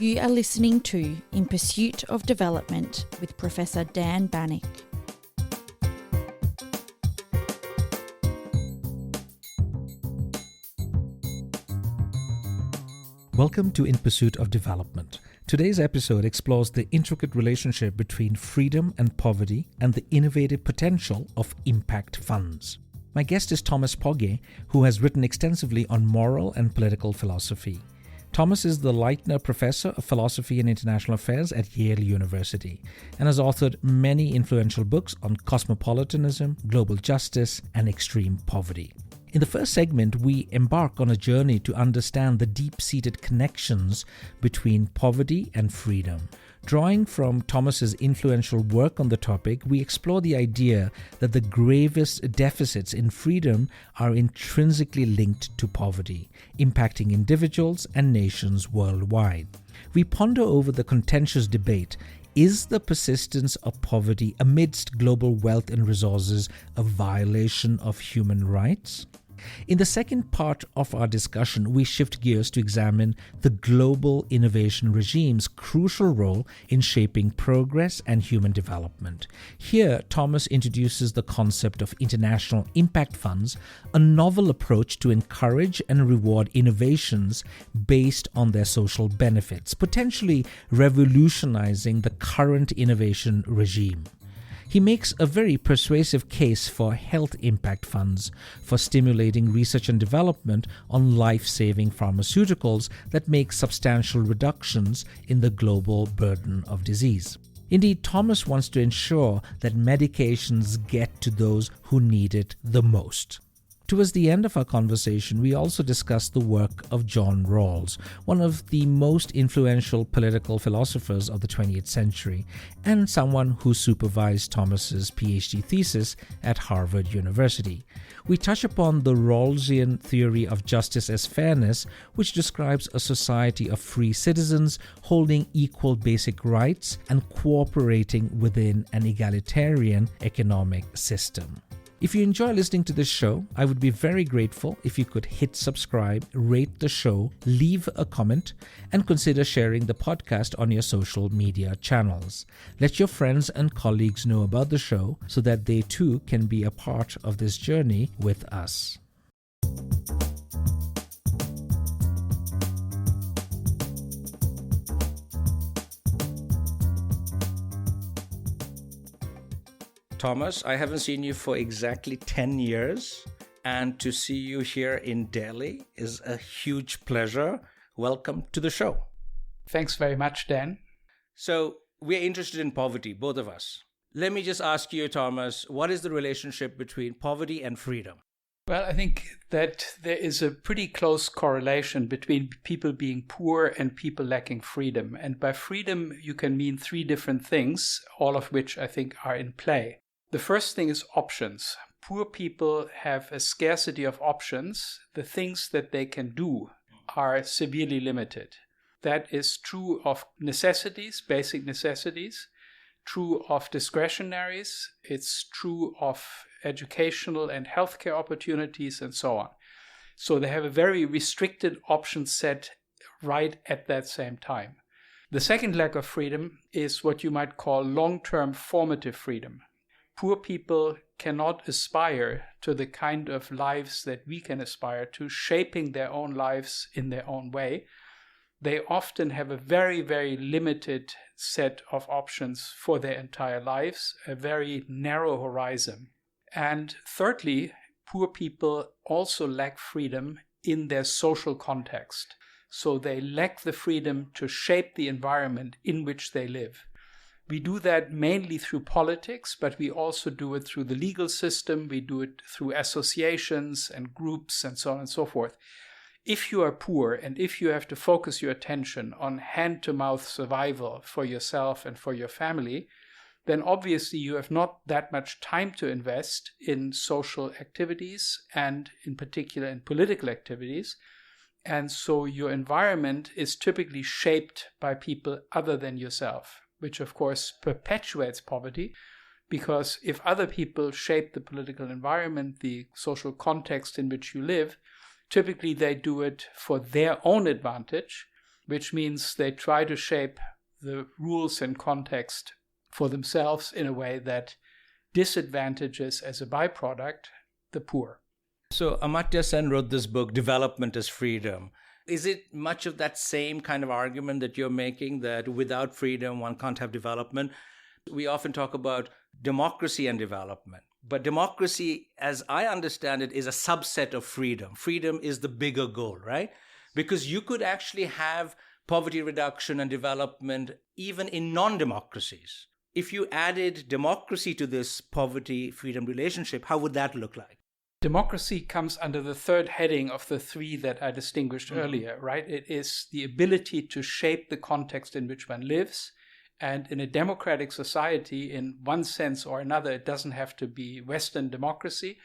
You are listening to In Pursuit of Development with Professor Dan Bannock. Welcome to In Pursuit of Development. Today's episode explores the intricate relationship between freedom and poverty and the innovative potential of impact funds. My guest is Thomas Pogge, who has written extensively on moral and political philosophy. Thomas is the Leitner Professor of Philosophy and International Affairs at Yale University and has authored many influential books on cosmopolitanism, global justice, and extreme poverty. In the first segment, we embark on a journey to understand the deep-seated connections between poverty and freedom. Drawing from Thomas's influential work on the topic, we explore the idea that the gravest deficits in freedom are intrinsically linked to poverty, impacting individuals and nations worldwide. We ponder over the contentious debate: is the persistence of poverty amidst global wealth and resources a violation of human rights? In the second part of our discussion, we shift gears to examine the global innovation regime's crucial role in shaping progress and human development. Here, Thomas introduces the concept of international impact funds, a novel approach to encourage and reward innovations based on their social benefits, potentially revolutionizing the current innovation regime. He makes a very persuasive case for health impact funds for stimulating research and development on life-saving pharmaceuticals that make substantial reductions in the global burden of disease. Indeed, Thomas wants to ensure that medications get to those who need it the most. Towards the end of our conversation, we also discussed the work of John Rawls, one of the most influential political philosophers of the 20th century, and someone who supervised Thomas's PhD thesis at Harvard University. We touch upon the Rawlsian theory of justice as fairness, which describes a society of free citizens holding equal basic rights and cooperating within an egalitarian economic system. If you enjoy listening to this show, I would be very grateful if you could hit subscribe, rate the show, leave a comment, and consider sharing the podcast on your social media channels. Let your friends and colleagues know about the show so that they too can be a part of this journey with us. Thomas, I haven't seen you for exactly 10 years, and to see you here in Delhi is a huge pleasure. Welcome to the show. Thanks very much, Dan. So, we're interested in poverty, both of us. Let me just ask you, Thomas, what is the relationship between poverty and freedom? Well, I think that there is a pretty close correlation between people being poor and people lacking freedom. And by freedom, you can mean three different things, all of which I think are in play. The first thing is options. Poor people have a scarcity of options. The things that they can do are severely limited. That is true of necessities, basic necessities, true of discretionaries, it's true of educational and healthcare opportunities, and so on. So they have a very restricted option set right at that same time. The second lack of freedom is what you might call long-term formative freedom. Poor people cannot aspire to the kind of lives that we can aspire to, shaping their own lives in their own way. They often have a very, very limited set of options for their entire lives, a very narrow horizon. And thirdly, poor people also lack freedom in their social context. So they lack the freedom to shape the environment in which they live. We do that mainly through politics, but we also do it through the legal system. We do it through associations and groups and so on and so forth. If you are poor and if you have to focus your attention on hand-to-mouth survival for yourself and for your family, then obviously you have not that much time to invest in social activities and in particular in political activities. And so your environment is typically shaped by people other than yourself, which of course perpetuates poverty, because if other people shape the political environment, the social context in which you live, typically they do it for their own advantage, which means they try to shape the rules and context for themselves in a way that disadvantages as a byproduct the poor. So Amartya Sen wrote this book, Development is Freedom. Is it much of that same kind of argument that you're making, that without freedom, one can't have development? We often talk about democracy and development. But democracy, as I understand it, is a subset of freedom. Freedom is the bigger goal, right? Because you could actually have poverty reduction and development even in non-democracies. If you added democracy to this poverty-freedom relationship, how would that look like? Democracy comes under the third heading of the three that I distinguished earlier, right? It is the ability to shape the context in which one lives. And in a democratic society, in one sense or another, it doesn't have to be Western democracy.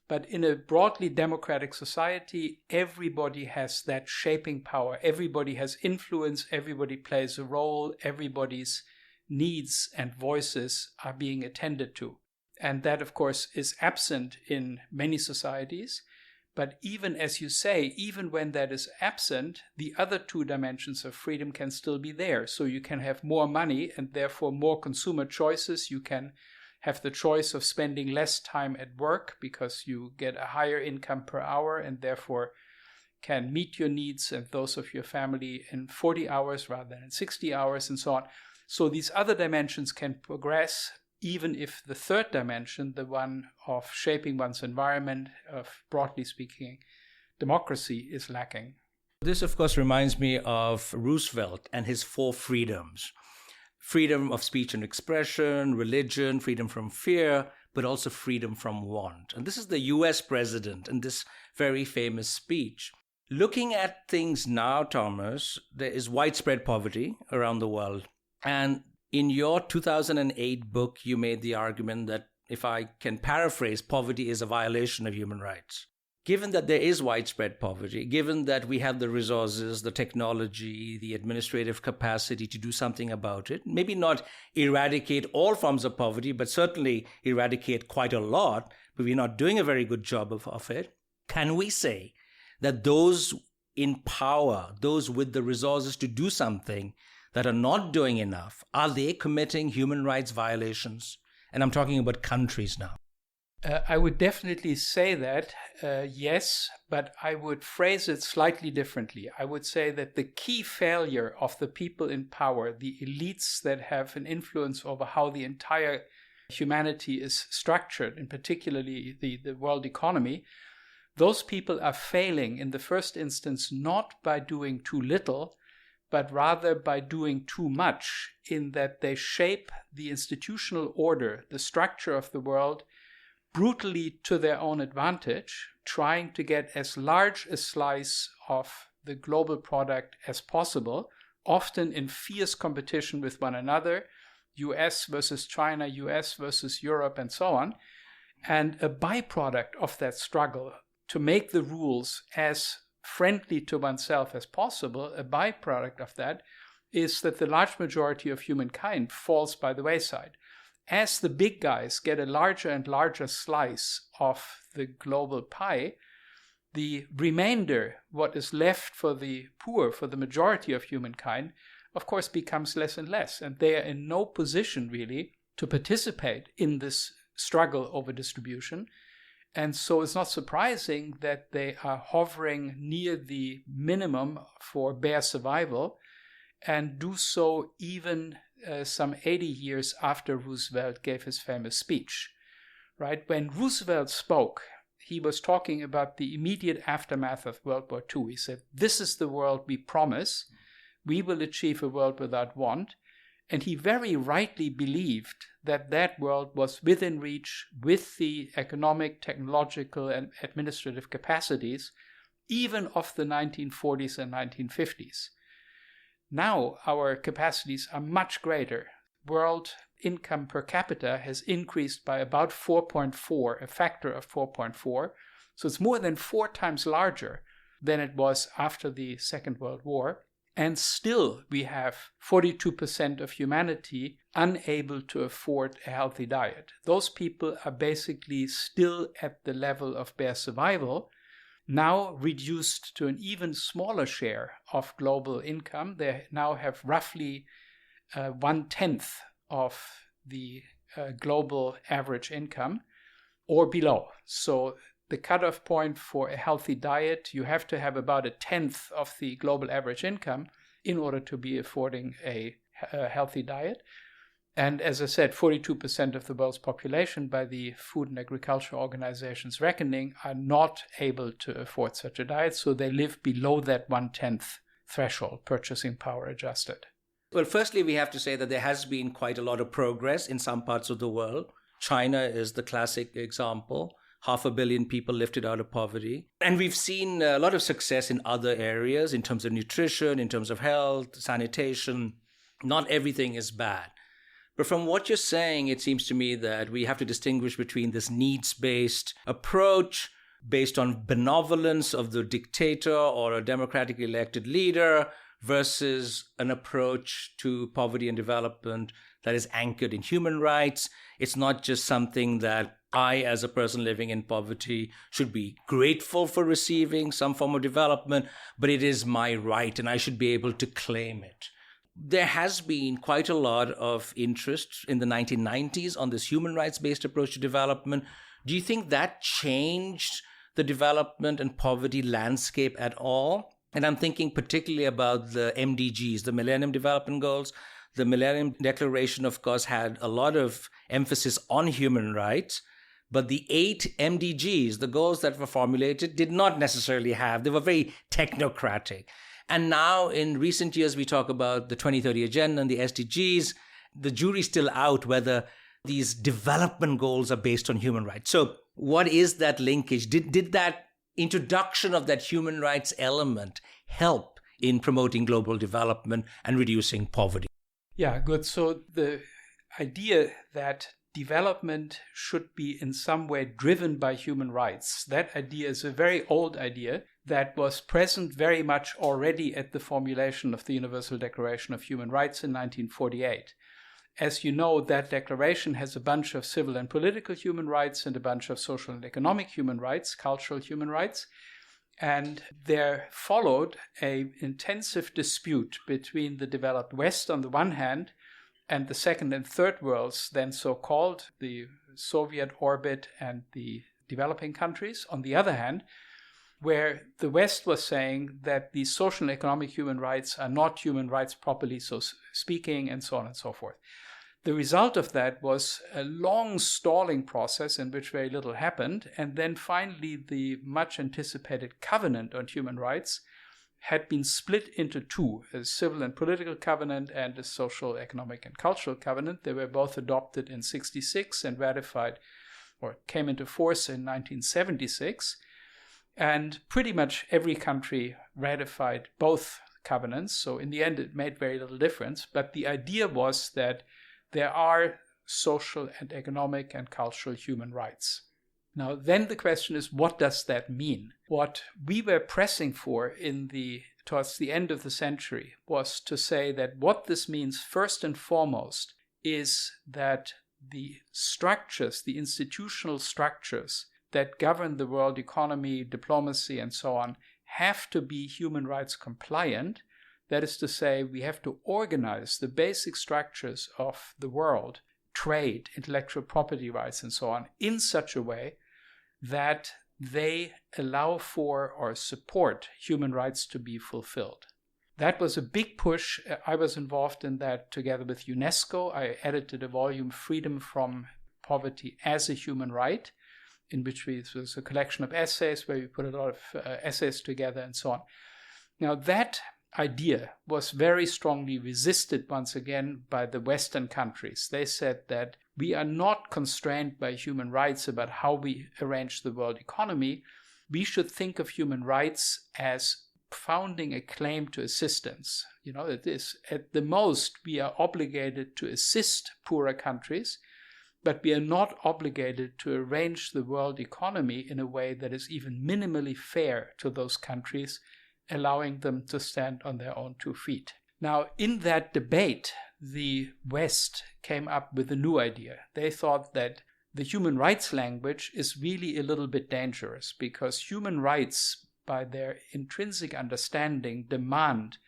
But in a broadly democratic society, everybody has that shaping power. Everybody has influence. Everybody plays a role. Everybody's needs and voices are being attended to. And that, of course, is absent in many societies. But even as you say, even when that is absent, the other two dimensions of freedom can still be there. So you can have more money and therefore more consumer choices. You can have the choice of spending less time at work because you get a higher income per hour and therefore can meet your needs and those of your family in 40 hours rather than in 60 hours and so on. So these other dimensions can progress, even if the third dimension, the one of shaping one's environment, of broadly speaking, democracy, is lacking. This, of course, reminds me of Roosevelt and his 4 freedoms. Freedom of speech and expression, religion, freedom from fear, but also freedom from want. And this is the US president in this very famous speech. Looking at things now, Thomas, there is widespread poverty around the world. And in your 2008 book, you made the argument that, if I can paraphrase, poverty is a violation of human rights. Given that there is widespread poverty, given that we have the resources, the technology, the administrative capacity to do something about it, maybe not eradicate all forms of poverty, but certainly eradicate quite a lot, but we're not doing a very good job of it, can we say that those in power, those with the resources to do something that are not doing enough, are they committing human rights violations? And I'm talking about countries now. I would definitely say that, yes, but I would phrase it slightly differently. I would say that the key failure of the people in power, the elites that have an influence over how the entire humanity is structured, and particularly the world economy, those people are failing in the first instance not by doing too little, but rather by doing too much, in that they shape the institutional order, the structure of the world, brutally to their own advantage, trying to get as large a slice of the global product as possible, often in fierce competition with one another, US versus China, US versus Europe, and so on. And a byproduct of that struggle to make the rules as friendly to oneself as possible, a byproduct of that is that the large majority of humankind falls by the wayside. As the big guys get a larger and larger slice of the global pie, the remainder, what is left for the poor, for the majority of humankind, of course becomes less and less. And they are in no position really to participate in this struggle over distribution. And so it's not surprising that they are hovering near the minimum for bare survival, and do so even some 80 years after Roosevelt gave his famous speech. Right? When Roosevelt spoke, he was talking about the immediate aftermath of World War II. He said, "This is the world we promise. We will achieve a world without want." And he very rightly believed that that world was within reach with the economic, technological, and administrative capacities, even of the 1940s and 1950s. Now our capacities are much greater. World income per capita has increased by about 4.4, a factor of 4.4. So it's more than 4 times larger than it was after the Second World War. And still we have 42% of humanity unable to afford a healthy diet. Those people are basically still at the level of bare survival. now reduced to an even smaller share of global income. They now have roughly 1/10 of the global average income or below. So the cutoff point for a healthy diet, you have to have about 1/10 of the global average income in order to be affording a healthy diet. And as I said, 42% of the world's population, by the Food and Agriculture Organization's reckoning, are not able to afford such a diet. So they live below that 1/10 threshold, purchasing power adjusted. Well, firstly, we have to say that there has been quite a lot of progress in some parts of the world. China is the classic example. 500 million people lifted out of poverty. And we've seen a lot of success in other areas in terms of nutrition, in terms of health, sanitation. Not everything is bad. But from what you're saying, it seems to me that we have to distinguish between this needs-based approach based on benevolence of the dictator or a democratically elected leader versus an approach to poverty and development that is anchored in human rights. It's not just something that I, as a person living in poverty, should be grateful for receiving some form of development, but it is my right and I should be able to claim it. There has been quite a lot of interest in the 1990s on this human rights-based approach to development. Do you think that changed the development and poverty landscape at all? And I'm thinking particularly about the MDGs, the Millennium Development Goals. The Millennium Declaration, of course, had a lot of emphasis on human rights, but the 8 MDGs, the goals that were formulated, did not necessarily have. They were very technocratic. And now in recent years, we talk about the 2030 Agenda and the SDGs. The jury's still out whether these development goals are based on human rights. So what is that linkage? Did that introduction of that human rights element help in promoting global development and reducing poverty? Yeah, good. So the idea that development should be in some way driven by human rights, that idea is a very old idea that was present very much already at the formulation of the Universal Declaration of Human Rights in 1948. As you know, that declaration has a bunch of civil and political human rights and a bunch of social and economic human rights, cultural human rights. And there followed an intensive dispute between the developed West on the one hand and the second and third worlds, then so-called, the Soviet orbit and the developing countries on the other hand, where the West was saying that the social and economic human rights are not human rights properly so speaking, and so on and so forth. The result of that was a long stalling process in which very little happened, and then finally the much anticipated covenant on human rights had been split into two, a civil and political covenant and a social, economic, and cultural covenant. They were both adopted in 1966 and ratified or came into force in 1976. And pretty much every country ratified both covenants. So in the end, it made very little difference. But the idea was that there are social and economic and cultural human rights. Now, then the question is, what does that mean? What we were pressing for towards the end of the century was to say that what this means first and foremost is that the structures, the institutional structures that govern the world economy, diplomacy, and so on, have to be human rights compliant. That is to say, we have to organize the basic structures of the world, trade, intellectual property rights, and so on, in such a way that they allow for or support human rights to be fulfilled. That was a big push. I was involved in that together with UNESCO. I edited a volume, Freedom from Poverty as a Human Right, in which it was a collection of essays where we put a lot of essays together and so on. Now that idea was very strongly resisted once again by the Western countries. They said that we are not constrained by human rights about how we arrange the world economy. We should think of human rights as founding a claim to assistance. You know, it is at the most we are obligated to assist poorer countries, but we are not obligated to arrange the world economy in a way that is even minimally fair to those countries, allowing them to stand on their own 2 feet. Now, in that debate, the West came up with a new idea. They thought that the human rights language is really a little bit dangerous, because human rights, by their intrinsic understanding, demand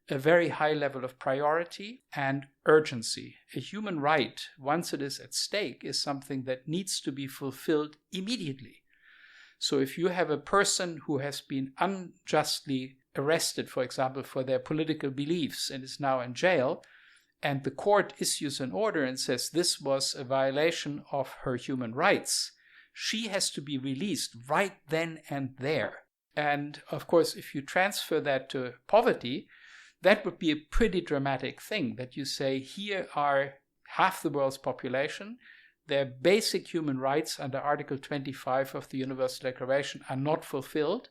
a very high level of priority and urgency. A human right, once it is at stake, is something that needs to be fulfilled immediately. So if you have a person who has been unjustly arrested, for example, for their political beliefs and is now in jail, and the court issues an order and says this was a violation of her human rights, she has to be released right then and there. And of course, if you transfer that to poverty, that would be a pretty dramatic thing, that you say, here are half the world's population, their basic human rights under Article 25 of the Universal Declaration are not fulfilled,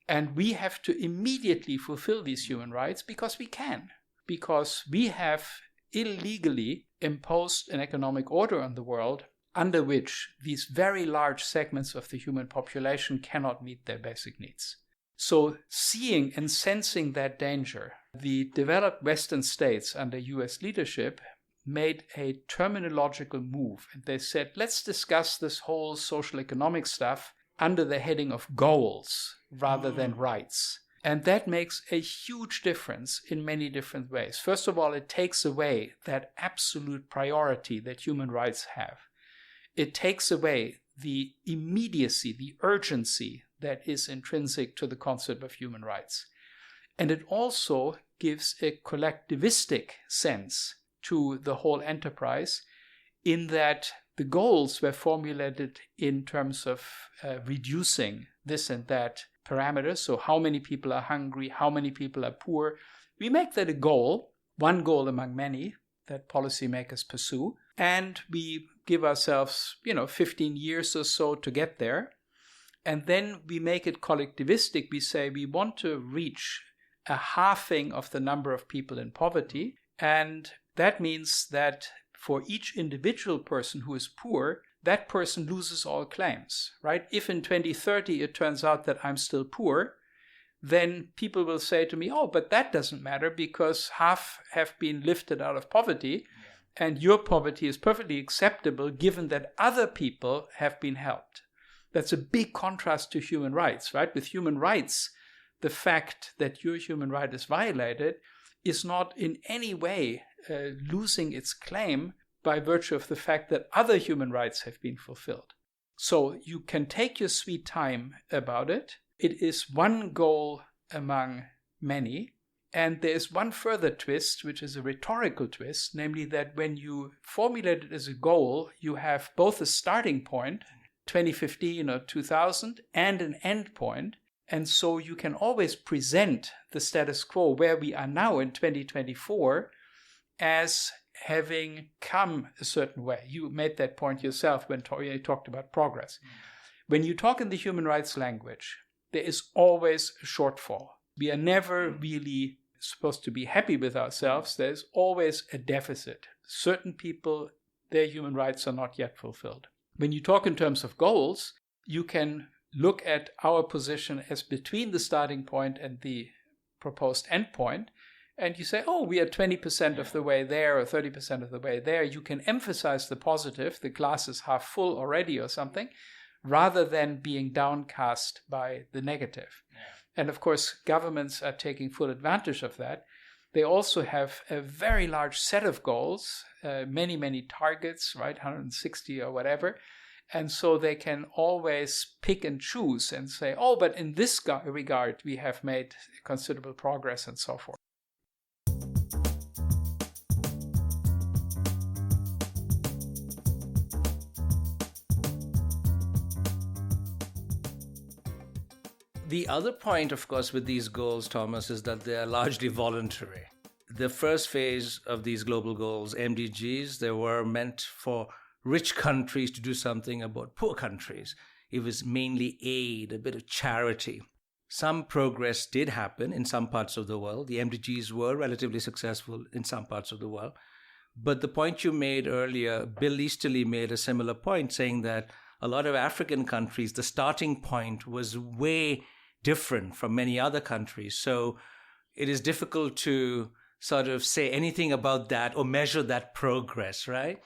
and we have to immediately fulfill these human rights because we can, because we have illegally imposed an economic order on the world under which these very large segments of the human population cannot meet their basic needs. So seeing and sensing that danger, the developed Western states under US leadership made a terminological move. And they said, let's discuss this whole social economic stuff under the heading of goals rather than rights. And that makes a huge difference in many different ways. First of all, it takes away that absolute priority that human rights have. It takes away the immediacy, the urgency that is intrinsic to the concept of human rights. And it also gives a collectivistic sense to the whole enterprise, in that the goals were formulated in terms of reducing this and that parameters. So how many people are hungry, how many people are poor. We make that a goal, one goal among many that policymakers pursue, and we give ourselves, 15 years or so to get there. And then we make it collectivistic. We say we want to reach a halving of the number of people in poverty. And that means that for each individual person who is poor, that person loses all claims, right? If in 2030 it turns out that I'm still poor, then people will say to me, oh, but that doesn't matter because half have been lifted out of poverty, and your poverty is perfectly acceptable given that other people have been helped. That's a big contrast to human rights, right? With human rights, the fact that your human right is violated is not in any way losing its claim by virtue of the fact that other human rights have been fulfilled. So you can take your sweet time about it. It is one goal among many. And there is one further twist, which is a rhetorical twist, namely that when you formulate it as a goal, you have both a starting point, 2015 or 2000, and an end point. And so you can always present the status quo where we are now in 2024 as having come a certain way. You made that point yourself when you talked about progress. When you talk in the human rights language, there is always a shortfall. We are never really supposed to be happy with ourselves. There's always a deficit. Certain people, their human rights are not yet fulfilled. When you talk in terms of goals, you can look at our position as between the starting point and the proposed end point, and you say, oh, we are 20% of the way there or 30% of the way there. You can emphasize the positive, the glass is half full already or something, rather than being downcast by the negative. And of course, governments are taking full advantage of that. They also have a very large set of goals, many, many targets, right, 160 or whatever. And so they can always pick and choose and say, oh, but in this regard, we have made considerable progress and so forth. The other point, of course, with these goals, Thomas, is that they are largely voluntary. The first phase of these global goals, MDGs, they were meant for rich countries to do something about poor countries. It was mainly aid, a bit of charity. Some progress did happen in some parts of the world. The MDGs were relatively successful in some parts of the world. But the point you made earlier, Bill Easterly made a similar point, saying that a lot of African countries, the starting point was way different from many other countries. So it is difficult to sort of say anything about that or measure that progress, right?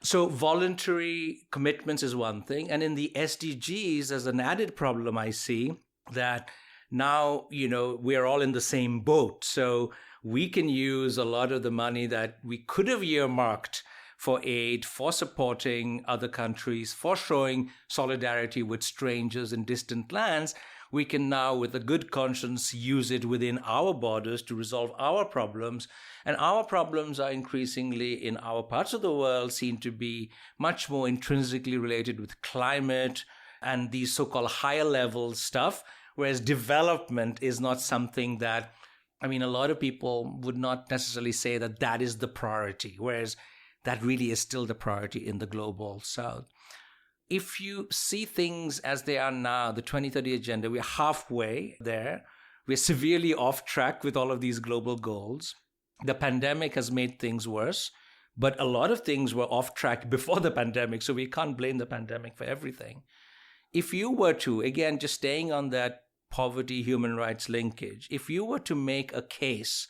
So voluntary commitments is one thing. And in the SDGs, as an added problem, I see that now, we're all in the same boat. So we can use a lot of the money that we could have earmarked for aid, for supporting other countries, for showing solidarity with strangers in distant lands. We can now, with a good conscience, use it within our borders to resolve our problems. And our problems are increasingly, in our parts of the world, seen to be much more intrinsically related with climate and these so-called higher level stuff, whereas development is not something that, a lot of people would not necessarily say that that is the priority, whereas that really is still the priority in the global south. If you see things as they are now, the 2030 agenda, we're halfway there. We're severely off track with all of these global goals. The pandemic has made things worse, but a lot of things were off track before the pandemic, so we can't blame the pandemic for everything. If you were to, again, just staying on that poverty, human rights linkage, if you were to make a case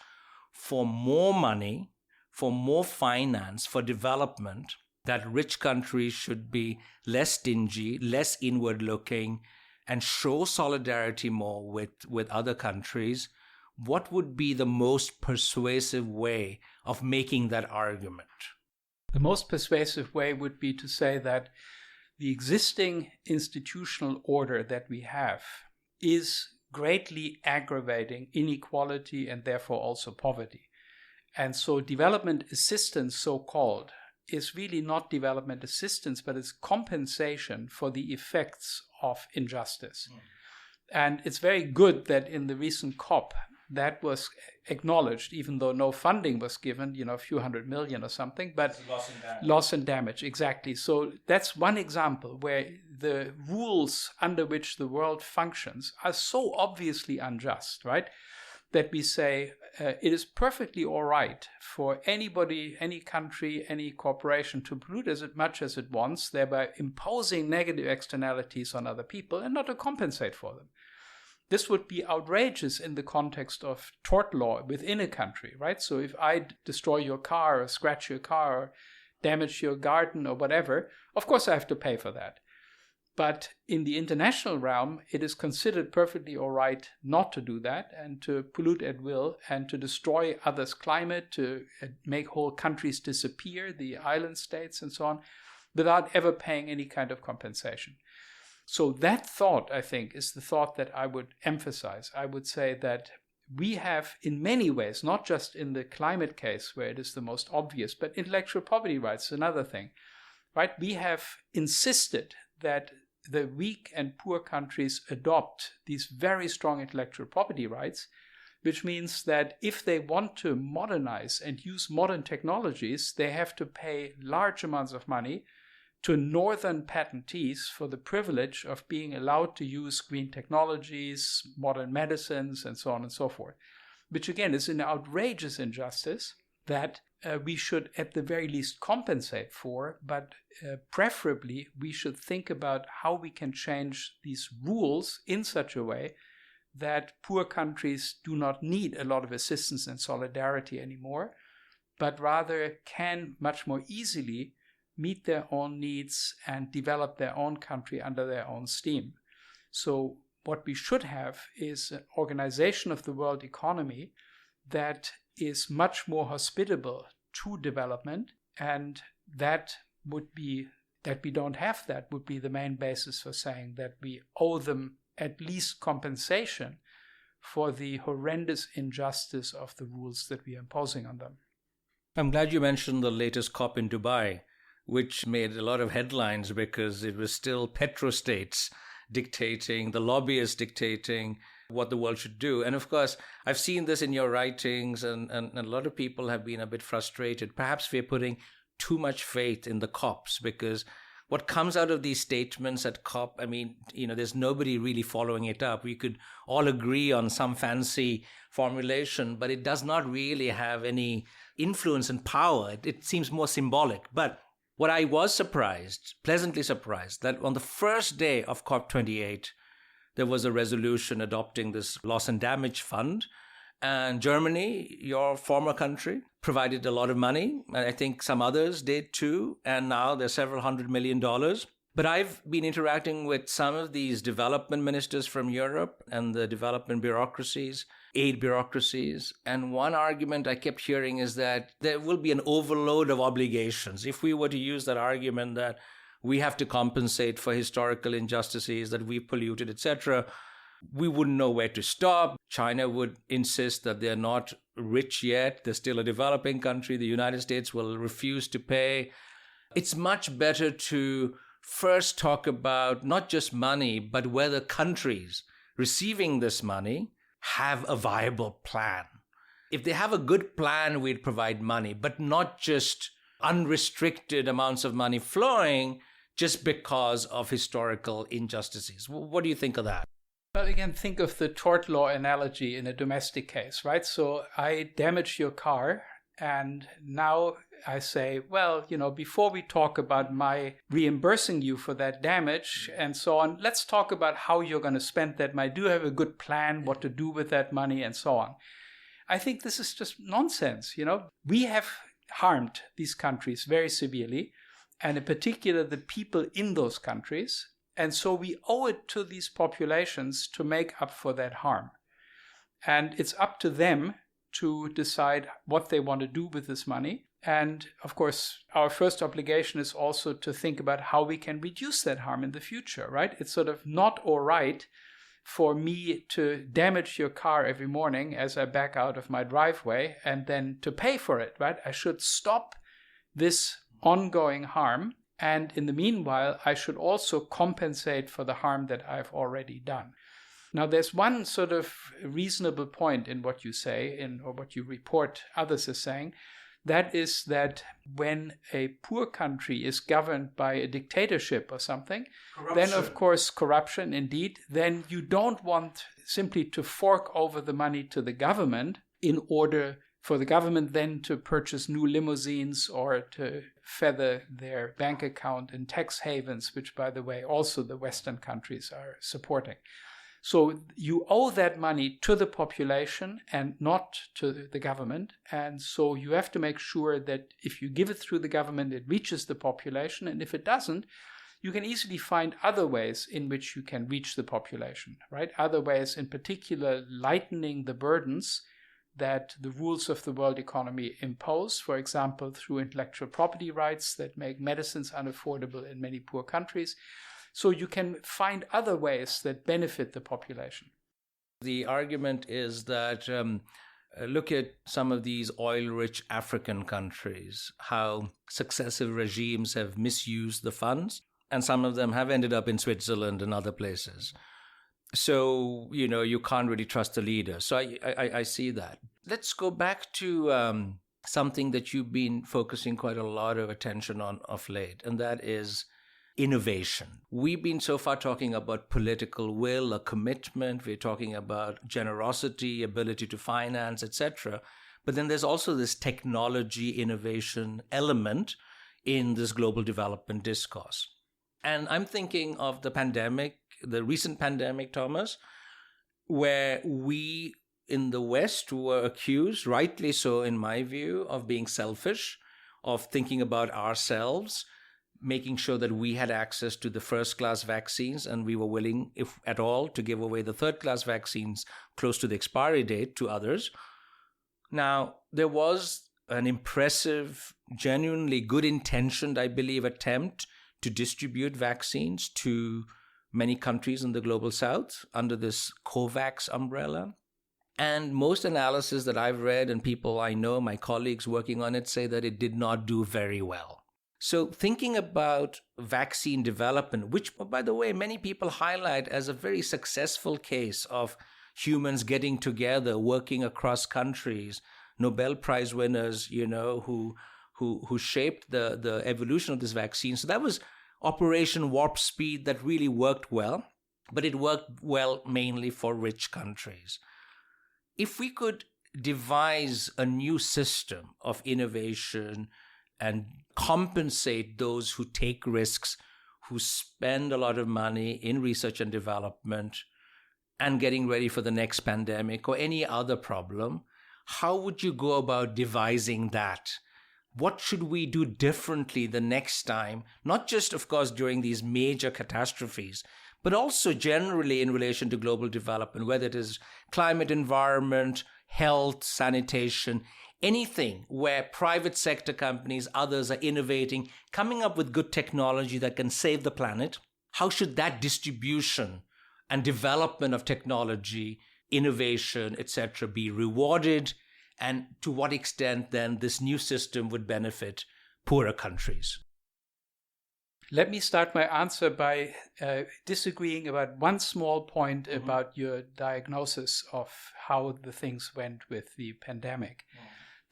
for more money, for more finance, for development, that rich countries should be less stingy, less inward-looking, and show solidarity more with other countries, what would be the most persuasive way of making that argument? The most persuasive way would be to say that the existing institutional order that we have is greatly aggravating inequality and therefore also poverty. And so development assistance, so-called, is really not development assistance, but it's compensation for the effects of injustice. And it's very good that in the recent COP, that was acknowledged, even though no funding was given, a few $100 million or something, but loss and damage, exactly. So that's one example where the rules under which the world functions are so obviously unjust, right? That we say it is perfectly all right for anybody, any country, any corporation to pollute as much as it wants, thereby imposing negative externalities on other people and not to compensate for them. This would be outrageous in the context of tort law within a country, right? So if I destroy your car or scratch your car or damage your garden or whatever, of course I have to pay for that. But in the international realm, it is considered perfectly all right not to do that and to pollute at will and to destroy others' climate, to make whole countries disappear, the island states and so on, without ever paying any kind of compensation. So that thought, I think, is the thought that I would emphasize. I would say that we have, in many ways, not just in the climate case where it is the most obvious, but intellectual property rights is another thing, right? We have insisted that the weak and poor countries adopt these very strong intellectual property rights, which means that if they want to modernize and use modern technologies, they have to pay large amounts of money to northern patentees for the privilege of being allowed to use green technologies, modern medicines, and so on and so forth, which again is an outrageous injustice that we should at the very least compensate for, but preferably we should think about how we can change these rules in such a way that poor countries do not need a lot of assistance and solidarity anymore, but rather can much more easily meet their own needs and develop their own country under their own steam. So what we should have is an organization of the world economy that is much more hospitable to development, and that would be, that we don't have that, would be the main basis for saying that we owe them at least compensation for the horrendous injustice of the rules that we are imposing on them. I'm glad you mentioned the latest COP in Dubai, which made a lot of headlines because it was still petrostates dictating, the lobbyists dictating what the world should do. And of course, I've seen this in your writings, and a lot of people have been a bit frustrated. Perhaps we're putting too much faith in the COPs, because what comes out of these statements at COP, I mean, there's nobody really following it up. We could all agree on some fancy formulation, but it does not really have any influence and power. It seems more symbolic. But what I was surprised, pleasantly surprised, that on the first day of COP28, there was a resolution adopting this loss and damage fund. And Germany, your former country, provided a lot of money. And I think some others did too. And now there's several $100 million. But I've been interacting with some of these development ministers from Europe and the development bureaucracies, aid bureaucracies. And one argument I kept hearing is that there will be an overload of obligations. If we were to use that argument that we have to compensate for historical injustices, that we've polluted, etc., we wouldn't know where to stop. China would insist that they're not rich yet. They're still a developing country. The United States will refuse to pay. It's much better to first talk about not just money, but whether countries receiving this money have a viable plan. If they have a good plan, we'd provide money, but not just unrestricted amounts of money flowing just because of historical injustices. What do you think of that? Well, again, think of the tort law analogy in a domestic case, right? So I damage your car, and now I say, well, before we talk about my reimbursing you for that damage and so on, let's talk about how you're going to spend that money. Do you have a good plan what to do with that money and so on? I think this is just nonsense. We have harmed these countries very severely, and in particular the people in those countries. And so we owe it to these populations to make up for that harm. And it's up to them to decide what they want to do with this money. And of course, our first obligation is also to think about how we can reduce that harm in the future, right? It's sort of not all right for me to damage your car every morning as I back out of my driveway and then to pay for it, right? I should stop this ongoing harm. And in the meanwhile, I should also compensate for the harm that I've already done. Now, there's one sort of reasonable point in what you say, or what you report others as saying. That is that when a poor country is governed by a dictatorship or something, then of course corruption indeed, then you don't want simply to fork over the money to the government in order for the government then to purchase new limousines or to feather their bank account in tax havens, which, by the way, also the Western countries are supporting. So you owe that money to the population and not to the government. And so you have to make sure that if you give it through the government, it reaches the population. And if it doesn't, you can easily find other ways in which you can reach the population, right? Other ways, in particular, lightening the burdens that the rules of the world economy impose, for example, through intellectual property rights that make medicines unaffordable in many poor countries. So you can find other ways that benefit the population. The argument is that look at some of these oil-rich African countries, how successive regimes have misused the funds, and some of them have ended up in Switzerland and other places. So, you can't really trust the leader. So I see that. Let's go back to something that you've been focusing quite a lot of attention on of late, and that is innovation. We've been so far talking about political will, a commitment. We're talking about generosity, ability to finance, etc. But then there's also this technology innovation element in this global development discourse. And I'm thinking of the recent pandemic, Thomas, where we in the West were accused, rightly so in my view, of being selfish, of thinking about ourselves, making sure that we had access to the first-class vaccines, and we were willing, if at all, to give away the third-class vaccines close to the expiry date to others. Now, there was an impressive, genuinely good-intentioned, I believe, attempt to distribute vaccines to many countries in the global south under this COVAX umbrella. And most analysis that I've read and people I know, my colleagues working on it, say that it did not do very well. So thinking about vaccine development, which, by the way, many people highlight as a very successful case of humans getting together, working across countries, Nobel Prize winners, who shaped the evolution of this vaccine. So that was Operation Warp Speed that really worked well, but it worked well mainly for rich countries. If we could devise a new system of innovation and compensate those who take risks, who spend a lot of money in research and development, and getting ready for the next pandemic or any other problem, how would you go about devising that? What should we do differently the next time? Not just, of course, during these major catastrophes, but also generally in relation to global development, whether it is climate, environment, health, sanitation, anything where private sector companies, others are innovating, coming up with good technology that can save the planet. How should that distribution and development of technology, innovation, etc., be rewarded? And to what extent then this new system would benefit poorer countries? Let me start my answer by disagreeing about one small point about your diagnosis of how the things went with the pandemic.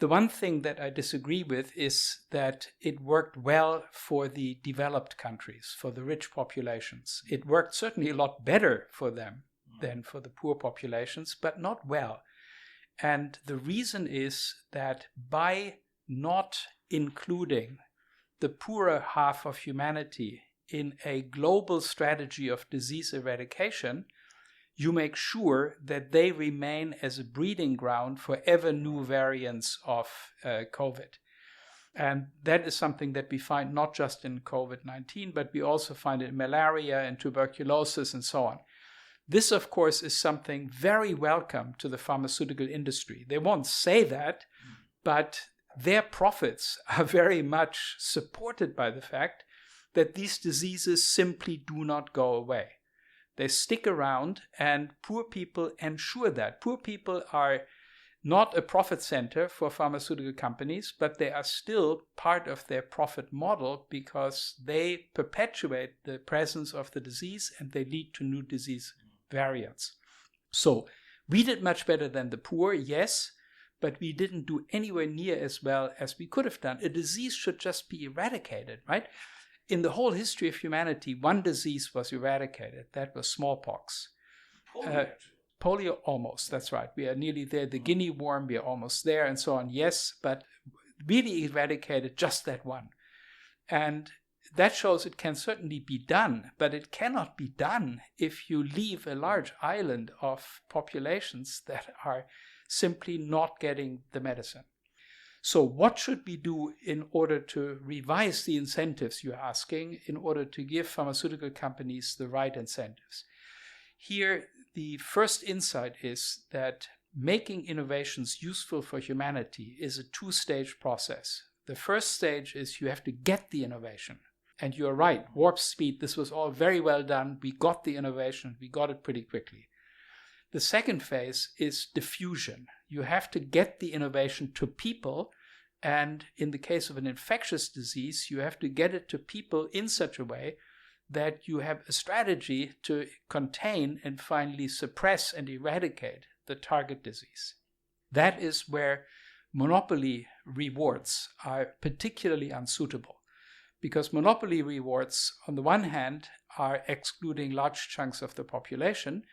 The one thing that I disagree with is that it worked well for the developed countries, for the rich populations. It worked certainly a lot better for them than for the poor populations, but not well. And the reason is that by not including the poorer half of humanity in a global strategy of disease eradication, you make sure that they remain as a breeding ground for ever new variants of COVID. And that is something that we find not just in COVID-19, but we also find it in malaria and tuberculosis and so on. This, of course, is something very welcome to the pharmaceutical industry. They won't say that, but their profits are very much supported by the fact that these diseases simply do not go away. They stick around, and poor people ensure that. Poor people are not a profit center for pharmaceutical companies, but they are still part of their profit model because they perpetuate the presence of the disease and they lead to new disease variants. So we did much better than the poor, yes, but we didn't do anywhere near as well as we could have done. A disease should just be eradicated, right? In the whole history of humanity, one disease was eradicated. That was smallpox. Polio, almost, that's right. We are nearly there. The guinea worm, we are almost there, and so on. Yes, but really eradicated just that one. And that shows it can certainly be done, but it cannot be done if you leave a large island of populations that are simply not getting the medicine. So what should we do in order to revise the incentives, you're asking, in order to give pharmaceutical companies the right incentives? Here, the first insight is that making innovations useful for humanity is a two-stage process. The first stage is you have to get the innovation. And you're right, warp speed, this was all very well done. We got the innovation, we got it pretty quickly. The second phase is diffusion. You have to get the innovation to people, and in the case of an infectious disease, you have to get it to people in such a way that you have a strategy to contain and finally suppress and eradicate the target disease. That is where monopoly rewards are particularly unsuitable, because monopoly rewards, on the one hand, are excluding large chunks of the population,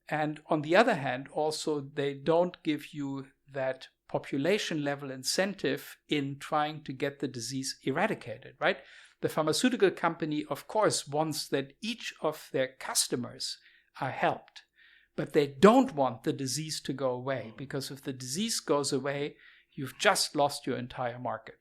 and on the other hand, also, they don't give you that population level incentive in trying to get the disease eradicated, right? The pharmaceutical company, of course, wants that each of their customers are helped, but they don't want the disease to go away, because if the disease goes away, you've just lost your entire market.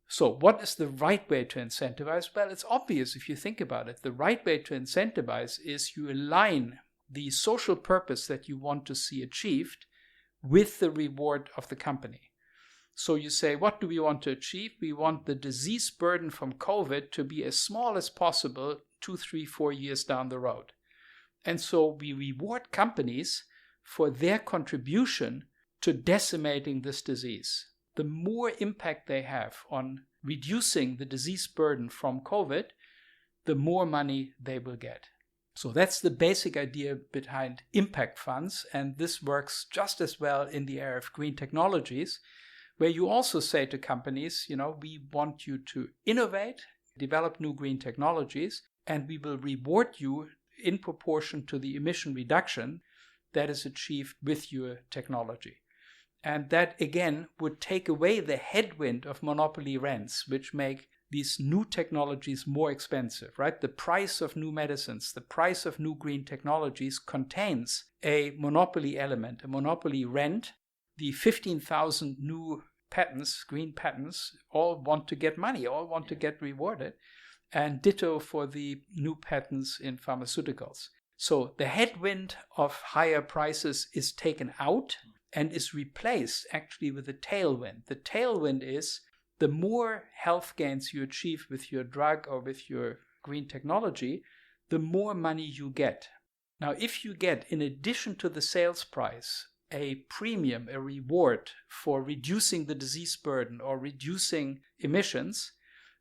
So what is the right way to incentivize? Well, it's obvious if you think about it. The right way to incentivize is you align the social purpose that you want to see achieved with the reward of the company. So you say, what do we want to achieve? We want the disease burden from COVID to be as small as possible 2, 3, 4 years down the road. And so we reward companies for their contribution to decimating this disease. The more impact they have on reducing the disease burden from COVID, the more money they will get. So that's the basic idea behind impact funds, and this works just as well in the area of green technologies, where you also say to companies, we want you to innovate, develop new green technologies, and we will reward you in proportion to the emission reduction that is achieved with your technology. And that, again, would take away the headwind of monopoly rents, which make these new technologies more expensive, right? The price of new medicines, the price of new green technologies contains a monopoly element, a monopoly rent. The 15,000 new patents, green patents, all want to get money, all want to get rewarded. And ditto for the new patents in pharmaceuticals. So the headwind of higher prices is taken out and is replaced actually with a tailwind. The tailwind is the more health gains you achieve with your drug or with your green technology, the more money you get. Now, if you get, in addition to the sales price, a premium, a reward for reducing the disease burden or reducing emissions,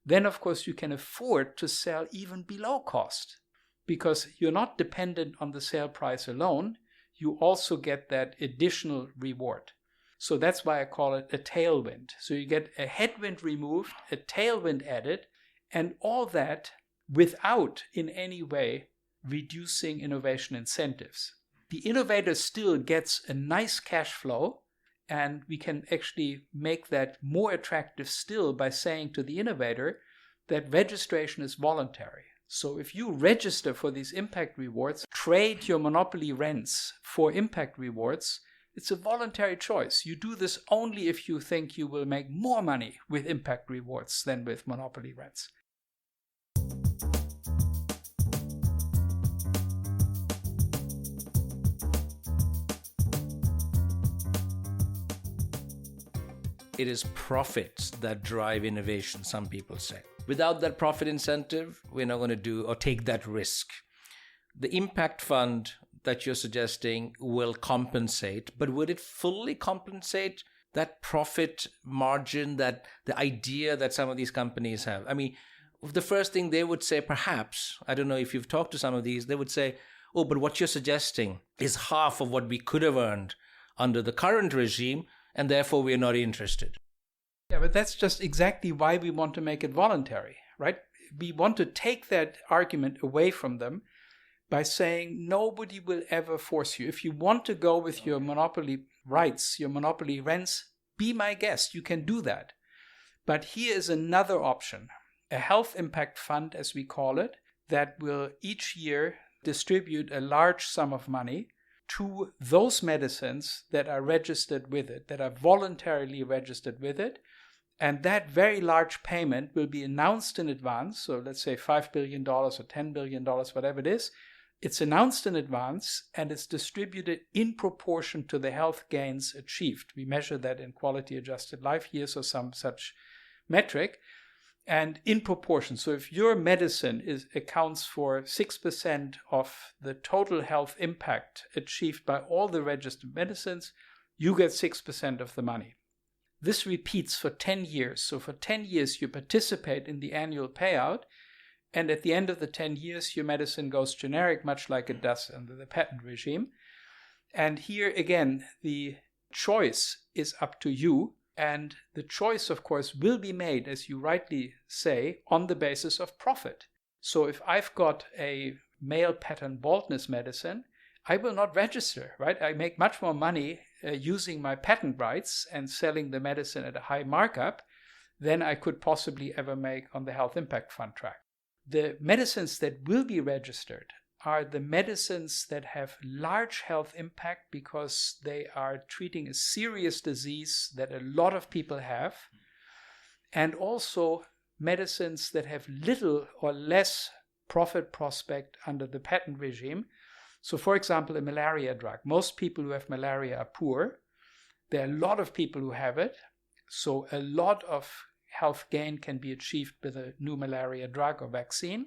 then of course you can afford to sell even below cost because you're not dependent on the sale price alone. You also get that additional reward. So that's why I call it a tailwind. So you get a headwind removed, a tailwind added, and all that without in any way reducing innovation incentives. The innovator still gets a nice cash flow, and we can actually make that more attractive still by saying to the innovator that registration is voluntary. So if you register for these impact rewards, trade your monopoly rents for impact rewards, it's a voluntary choice. You do this only if you think you will make more money with impact rewards than with monopoly rents. It is profits that drive innovation, some people say. Without that profit incentive, we're not going to do or take that risk. The impact fund that you're suggesting will compensate, but would it fully compensate that profit margin, that the idea that some of these companies have? I mean, the first thing they would say, perhaps, I don't know if you've talked to some of these, they would say, oh, but what you're suggesting is half of what we could have earned under the current regime, and therefore we're not interested. Yeah, but that's just exactly why we want to make it voluntary, right? We want to take that argument away from them by saying nobody will ever force you. If you want to go with your monopoly rights, your monopoly rents, be my guest. You can do that. But here is another option, a health impact fund, as we call it, that will each year distribute a large sum of money to those medicines that are registered with it, that are voluntarily registered with it. And that very large payment will be announced in advance. So let's say $5 billion or $10 billion, whatever it is. It's announced in advance and it's distributed in proportion to the health gains achieved. We measure that in quality adjusted life years or some such metric. And in proportion. So if your medicine accounts for 6% of the total health impact achieved by all the registered medicines, you get 6% of the money. This repeats for 10 years. So for 10 years, you participate in the annual payout. And at the end of the 10 years, your medicine goes generic, much like it does under the patent regime. And here again, the choice is up to you. And the choice, of course, will be made, as you rightly say, on the basis of profit. So if I've got a male pattern baldness medicine, I will not register, right? I make much more money using my patent rights and selling the medicine at a high markup than I could possibly ever make on the health impact fund track. The medicines that will be registered are the medicines that have large health impact because they are treating a serious disease that a lot of people have, and also medicines that have little or less profit prospect under the patent regime. So for example, a malaria drug. Most people who have malaria are poor. There are a lot of people who have it. So a lot of health gain can be achieved with a new malaria drug or vaccine.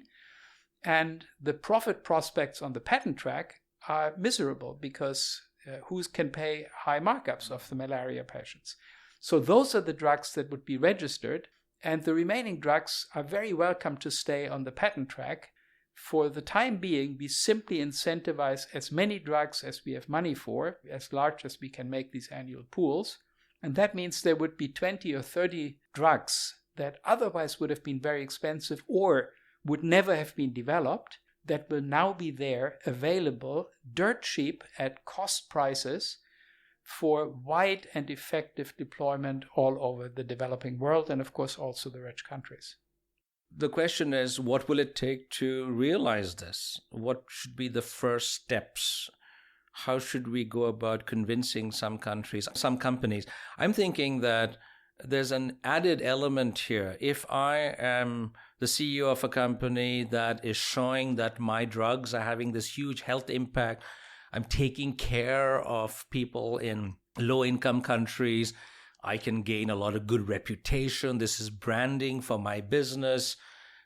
And the profit prospects on the patent track are miserable because who can pay high markups of the malaria patients? So those are the drugs that would be registered, and the remaining drugs are very welcome to stay on the patent track. For the time being, we simply incentivize as many drugs as we have money for, as large as we can make these annual pools. And that means there would be 20 or 30 drugs that otherwise would have been very expensive or would never have been developed, that will now be there, available, dirt cheap at cost prices for wide and effective deployment all over the developing world and, of course, also the rich countries. the question is, what will it take to realize this? What should be the first steps? How should we go about convincing some countries, some companies? I'm thinking that there's an added element here. If I am the CEO of a company that is showing that my drugs are having this huge health impact, I'm taking care of people in low-income countries, I can gain a lot of good reputation. This is branding for my business.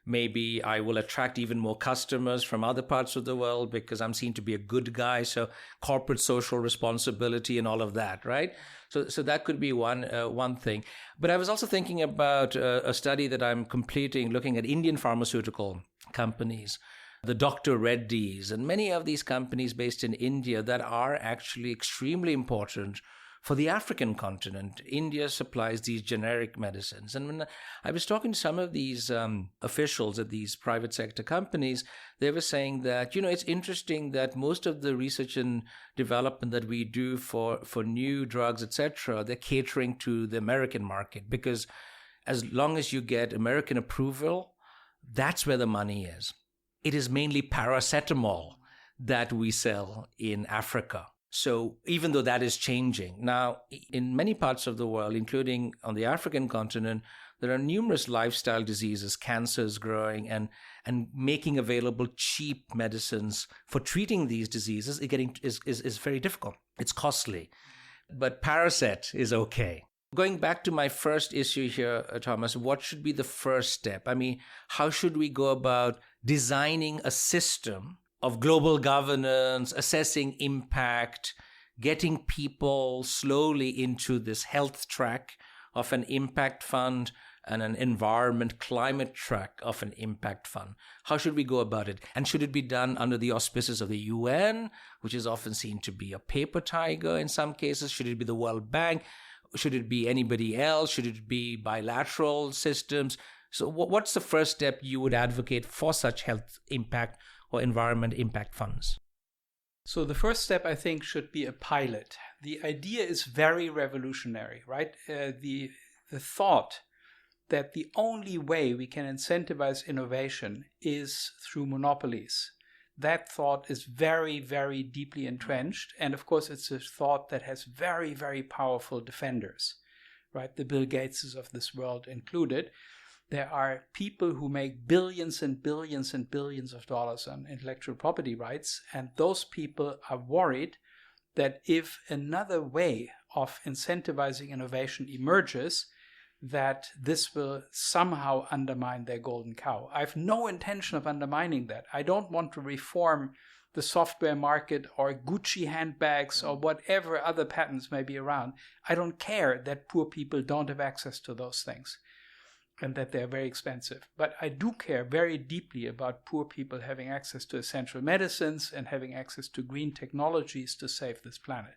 Maybe I will attract even more customers from other parts of the world because I'm seen to be a good guy. So corporate social responsibility and all of that, right? So that could be one thing. But I was also thinking about a study that I'm completing looking at Indian pharmaceutical companies, the Dr. Reddy's, and many of these companies based in India that are actually extremely important for the African continent. India supplies these generic medicines. And when I was talking to some of these officials at these private sector companies, they were saying that, it's interesting that most of the research and development that we do for new drugs, etc., they're catering to the American market, because as long as you get American approval, that's where the money is. It is mainly paracetamol that we sell in Africa. So even though that is changing, now in many parts of the world, including on the African continent, there are numerous lifestyle diseases, cancers growing, and making available cheap medicines for treating these diseases is very difficult. It's costly. But Paracet is okay. Going back to my first issue here, Thomas, what should be the first step? I mean, how should we go about designing a system of global governance, assessing impact, getting people slowly into this health track of an impact fund and an environment climate track of an impact fund? How should we go about it? And should it be done under the auspices of the UN, which is often seen to be a paper tiger in some cases? Should it be the World Bank? Should it be anybody else? Should it be bilateral systems? So what's the first step you would advocate for such health impact or environment impact funds? So the first step, I think, should be a pilot. The idea is very revolutionary, right? The thought that the only way we can incentivize innovation is through monopolies. That thought is very, very deeply entrenched. And of course, it's a thought that has very, very powerful defenders, right? The Bill Gateses of this world included. There are people who make billions and billions and billions of dollars on intellectual property rights, and those people are worried that if another way of incentivizing innovation emerges, that this will somehow undermine their golden cow. I have no intention of undermining that. I don't want to reform the software market or Gucci handbags or whatever other patents may be around. I don't care that poor people don't have access to those things and that they're very expensive. But I do care very deeply about poor people having access to essential medicines and having access to green technologies to save this planet.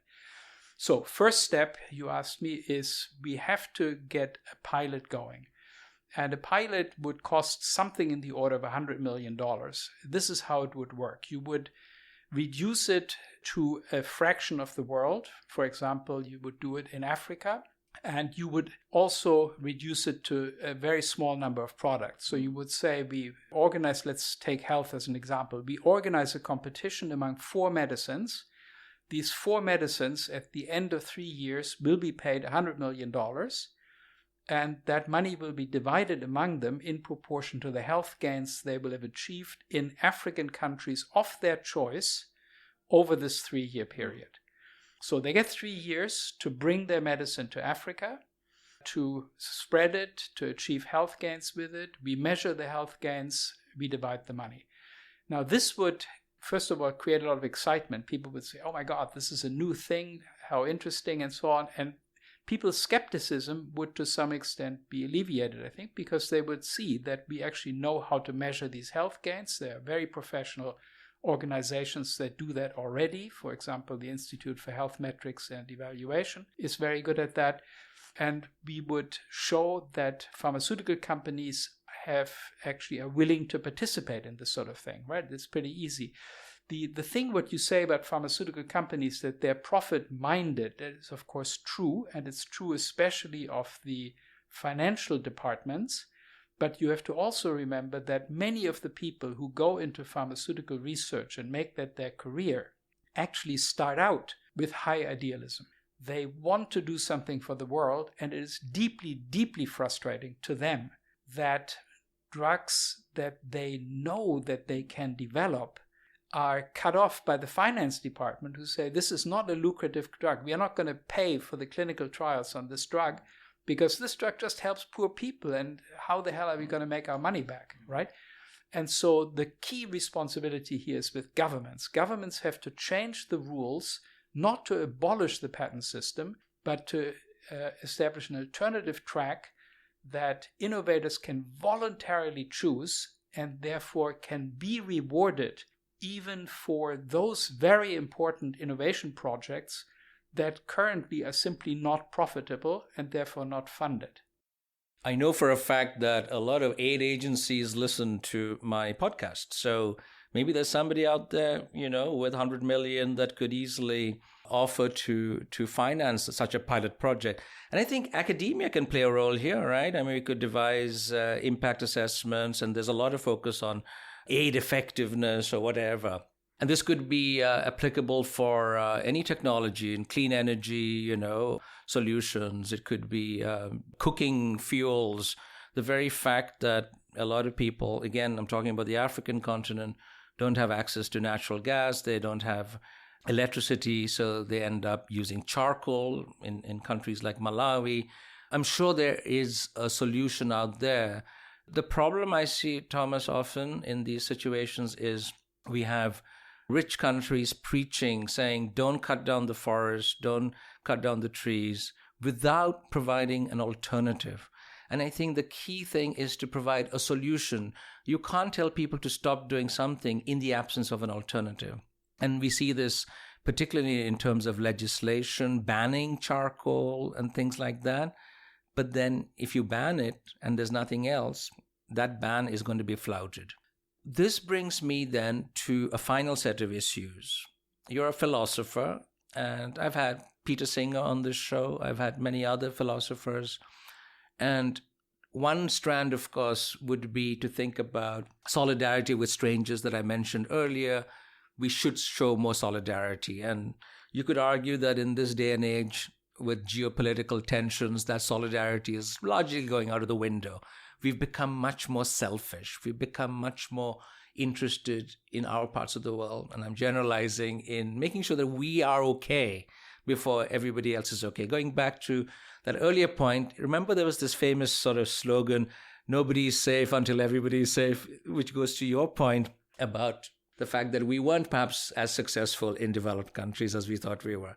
So first step, you asked me, is we have to get a pilot going. And a pilot would cost something in the order of $100 million. This is how it would work. You would reduce it to a fraction of the world. For example, you would do it in Africa. And you would also reduce it to a very small number of products. So you would say we organize, let's take health as an example. We organize a competition among 4 medicines. These 4 medicines at the end of 3 years will be paid $100 million. And that money will be divided among them in proportion to the health gains they will have achieved in African countries of their choice over this 3-year period. So they get 3 years to bring their medicine to Africa, to spread it, to achieve health gains with it. We measure the health gains, we divide the money. Now this would, first of all, create a lot of excitement. People would say, oh my God, this is a new thing, how interesting, and so on. And people's skepticism would to some extent be alleviated, I think, because they would see that we actually know how to measure these health gains. They are very professional organizations that do that already. For example, the Institute for Health Metrics and Evaluation is very good at that. And we would show that pharmaceutical companies are willing to participate in this sort of thing, right? It's pretty easy. The thing what you say about pharmaceutical companies, that they're profit-minded, that is of course true, and it's true especially of the financial departments. But you have to also remember that many of the people who go into pharmaceutical research and make that their career actually start out with high idealism. They want to do something for the world, and it is deeply, deeply frustrating to them that drugs that they know that they can develop are cut off by the finance department, who say, this is not a lucrative drug. We are not going to pay for the clinical trials on this drug because this drug just helps poor people, and how the hell are we going to make our money back, right? And so the key responsibility here is with governments. Governments have to change the rules, not to abolish the patent system, but to establish an alternative track that innovators can voluntarily choose and therefore can be rewarded even for those very important innovation projects that currently are simply not profitable and therefore not funded. I know for a fact that a lot of aid agencies listen to my podcast. So maybe there's somebody out there, with 100 million that could easily offer to finance such a pilot project. And I think academia can play a role here, right? I mean, we could devise impact assessments, and there's a lot of focus on aid effectiveness or whatever. And this could be applicable for any technology in clean energy, solutions. It could be cooking fuels. The very fact that a lot of people, again, I'm talking about the African continent, don't have access to natural gas. They don't have electricity, so they end up using charcoal in countries like Malawi. I'm sure there is a solution out there. The problem I see, Thomas, often in these situations is we have rich countries preaching, saying, don't cut down the forest, don't cut down the trees, without providing an alternative. And I think the key thing is to provide a solution. You can't tell people to stop doing something in the absence of an alternative. And we see this particularly in terms of legislation, banning charcoal and things like that. But then if you ban it and there's nothing else, that ban is going to be flouted. This brings me then to a final set of issues. You're a philosopher, and I've had Peter Singer on this show. I've had many other philosophers. And one strand, of course, would be to think about solidarity with strangers that I mentioned earlier. We should show more solidarity. And you could argue that in this day and age, with geopolitical tensions, that solidarity is largely going out of the window. We've become much more selfish. We've become much more interested in our parts of the world. And I'm generalizing in making sure that we are okay before everybody else is okay. Going back to that earlier point, remember there was this famous sort of slogan, nobody is safe until everybody is safe, which goes to your point about the fact that we weren't perhaps as successful in developed countries as we thought we were.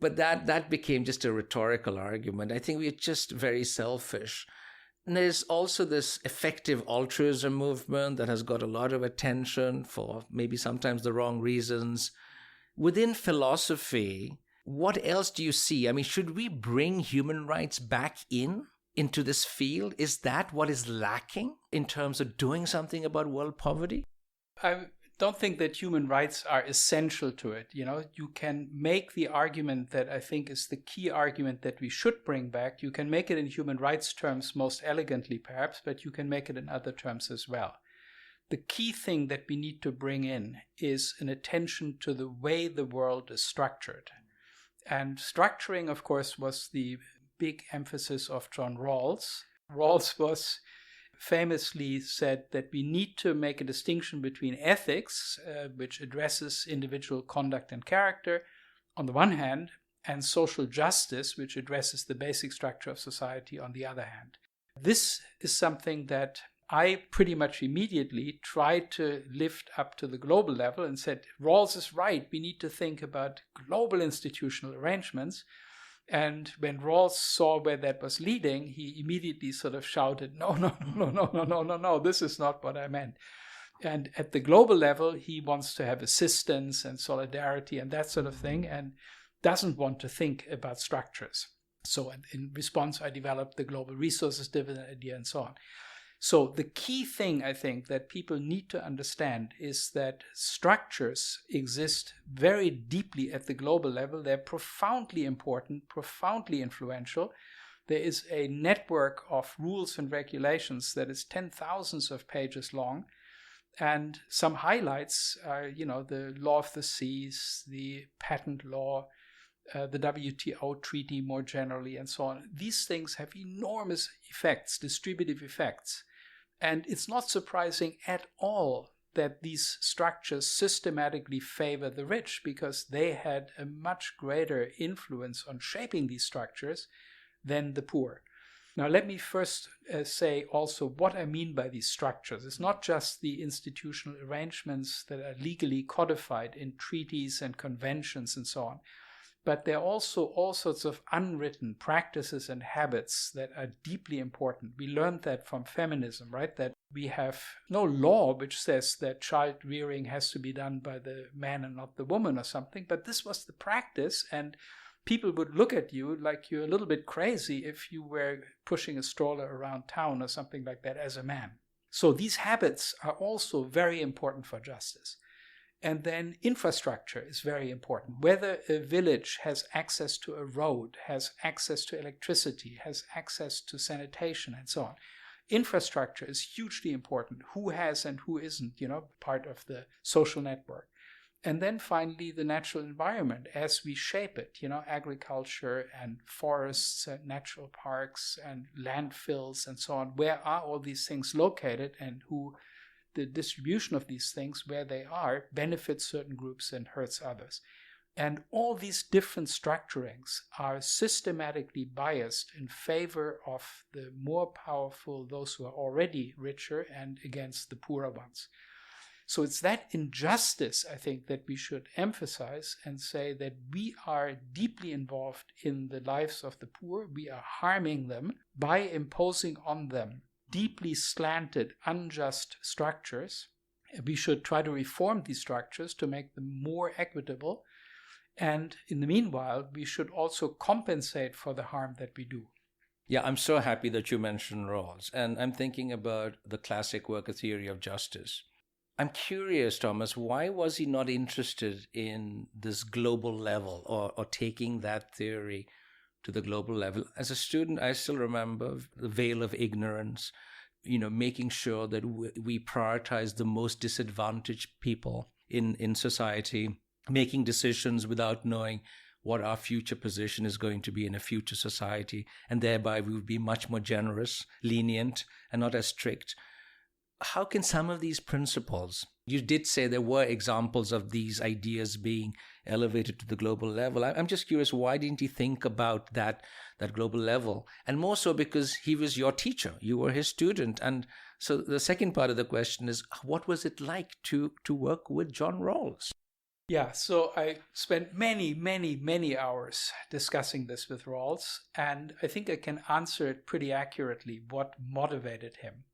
But that became just a rhetorical argument. I think we're just very selfish. And there's also this effective altruism movement that has got a lot of attention for maybe sometimes the wrong reasons. Within philosophy, what else do you see? I mean, should we bring human rights back into this field? Is that what is lacking in terms of doing something about world poverty? I don't think that human rights are essential to it. You can make the argument that I think is the key argument that we should bring back. You can make it in human rights terms most elegantly, perhaps, but you can make it in other terms as well. The key thing that we need to bring in is an attention to the way the world is structured. And structuring, of course, was the big emphasis of John Rawls. Rawls was famously said that we need to make a distinction between ethics, which addresses individual conduct and character, on the one hand, and social justice, which addresses the basic structure of society, on the other hand. This is something that I pretty much immediately tried to lift up to the global level and said, Rawls is right, we need to think about global institutional arrangements. And when Rawls saw where that was leading, he immediately sort of shouted, no, this is not what I meant. And at the global level, he wants to have assistance and solidarity and that sort of thing, and doesn't want to think about structures. So in response, I developed the global resources dividend idea and so on. So the key thing, I think, that people need to understand is that structures exist very deeply at the global level. They're profoundly important, profoundly influential. There is a network of rules and regulations that is 10,000s of pages long. And some highlights are, the law of the seas, the patent law, the WTO treaty more generally, and so on. These things have enormous effects, distributive effects. And it's not surprising at all that these structures systematically favor the rich, because they had a much greater influence on shaping these structures than the poor. Now, let me first say also what I mean by these structures. It's not just the institutional arrangements that are legally codified in treaties and conventions and so on, but there are also all sorts of unwritten practices and habits that are deeply important. We learned that from feminism, right? That we have no law which says that child rearing has to be done by the man and not the woman or something, but this was the practice, and people would look at you like you're a little bit crazy if you were pushing a stroller around town or something like that as a man. So these habits are also very important for justice. And then infrastructure is very important. Whether a village has access to a road, has access to electricity, has access to sanitation, and so on. Infrastructure is hugely important. Who has and who isn't, part of the social network. And then finally, the natural environment as we shape it, agriculture and forests and natural parks and landfills and so on. Where are all these things located, and who the distribution of these things, where they are, benefits certain groups and hurts others. And all these different structurings are systematically biased in favor of the more powerful, those who are already richer, and against the poorer ones. So it's that injustice, I think, that we should emphasize and say that we are deeply involved in the lives of the poor. We are harming them by imposing on them deeply slanted, unjust structures. We should try to reform these structures to make them more equitable. And in the meanwhile, we should also compensate for the harm that we do. Yeah, I'm so happy that you mentioned Rawls. And I'm thinking about the classic worker theory of justice. I'm curious, Thomas, why was he not interested in this global level or taking that theory to the global level? As a student, I still remember the veil of ignorance, making sure that we prioritize the most disadvantaged people in society, making decisions without knowing what our future position is going to be in a future society. And thereby we would be much more generous, lenient, and not as strict. How can some of these principles, you did say there were examples of these ideas being elevated to the global level. I'm just curious, why didn't he think about that global level? And more so because he was your teacher, you were his student. And so the second part of the question is, what was it like to work with John Rawls? Yeah, so I spent many, many, many hours discussing this with Rawls, and I think I can answer it pretty accurately, what motivated him.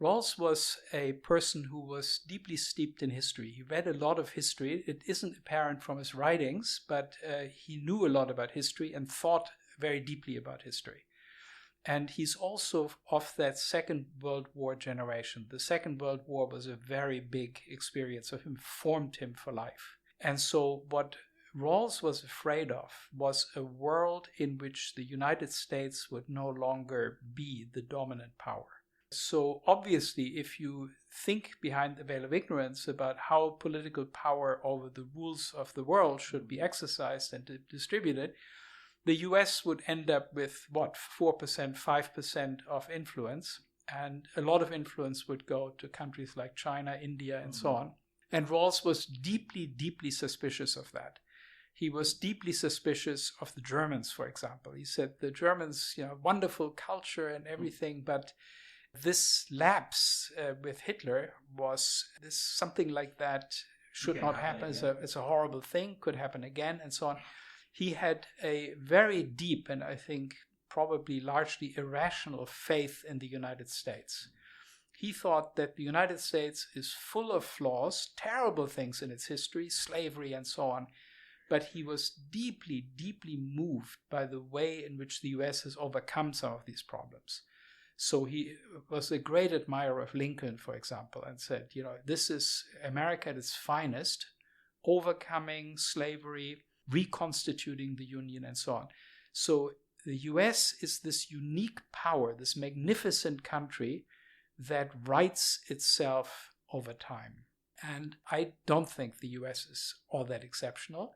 Rawls was a person who was deeply steeped in history. He read a lot of history. It isn't apparent from his writings, but he knew a lot about history and thought very deeply about history. And he's also of that Second World War generation. The Second World War was a very big experience of him, formed him for life. And so what Rawls was afraid of was a world in which the United States would no longer be the dominant power. So obviously, if you think behind the veil of ignorance about how political power over the rules of the world should be exercised and distributed, the US would end up with, 4%, 5% of influence, and a lot of influence would go to countries like China, India, and so on. And Rawls was deeply, deeply suspicious of that. He was deeply suspicious of the Germans, for example. He said the Germans, wonderful culture and everything, but this lapse with Hitler was this something like that should not happen. It's a horrible thing, could happen again, and so on. He had a very deep and I think probably largely irrational faith in the United States. He thought that the United States is full of flaws, terrible things in its history, slavery and so on, but he was deeply, deeply moved by the way in which the US has overcome some of these problems. So he was a great admirer of Lincoln, for example, and said, this is America at its finest, overcoming slavery, reconstituting the Union, and so on. So the US is this unique power, this magnificent country that rights itself over time. And I don't think the US is all that exceptional.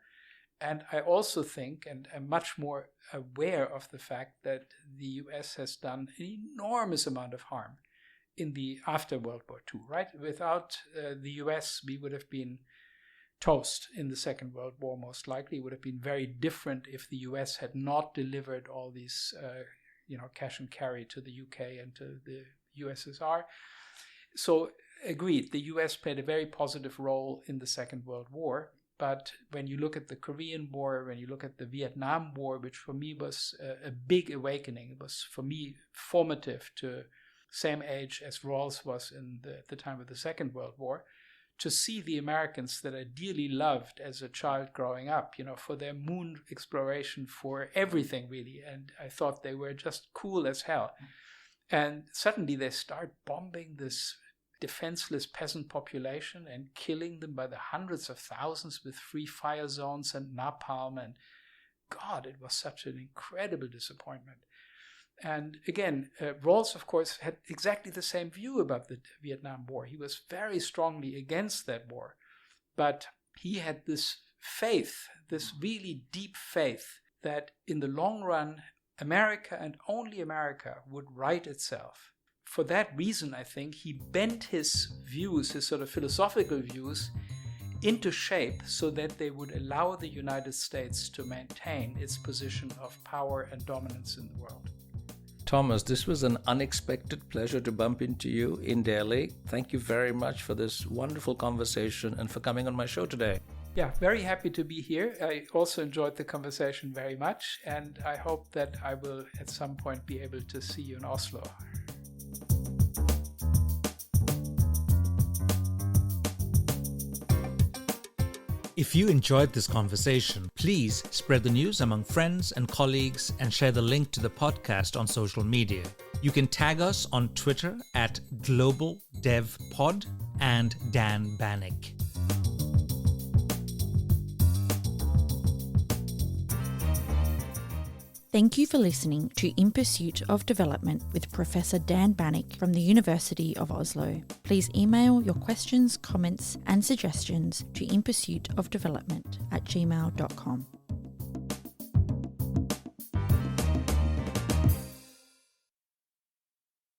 And I also think, and I'm much more aware of the fact that the US has done an enormous amount of harm in the after World War II, right? Without the US, we would have been toast in the Second World War, most likely. It would have been very different if the US had not delivered all these, cash and carry to the UK and to the USSR. So, agreed, the US played a very positive role in the Second World War. But when you look at the Korean War, when you look at the Vietnam War, which for me was a big awakening, it was for me formative to same age as Rawls was in the time of the Second World War, to see the Americans that I dearly loved as a child growing up, for their moon exploration, for everything really. And I thought they were just cool as hell. And suddenly they start bombing this defenseless peasant population and killing them by the hundreds of thousands with free fire zones and napalm. And God, it was such an incredible disappointment. And again, Rawls, of course, had exactly the same view about the Vietnam War. He was very strongly against that war. But he had this faith, this really deep faith, that in the long run, America and only America would right itself. For that reason, I think, he bent his views, his sort of philosophical views, into shape so that they would allow the United States to maintain its position of power and dominance in the world. Thomas, this was an unexpected pleasure to bump into you in Delhi. Thank you very much for this wonderful conversation and for coming on my show today. Yeah, very happy to be here. I also enjoyed the conversation very much, and I hope that I will at some point be able to see you in Oslo. If you enjoyed this conversation, please spread the news among friends and colleagues and share the link to the podcast on social media. You can tag us on Twitter at GlobalDevPod and Dan Bannock. Thank you for listening to In Pursuit of Development with Professor Dan Bannock from the University of Oslo. Please email your questions, comments and suggestions to inpursuitofdevelopment@gmail.com.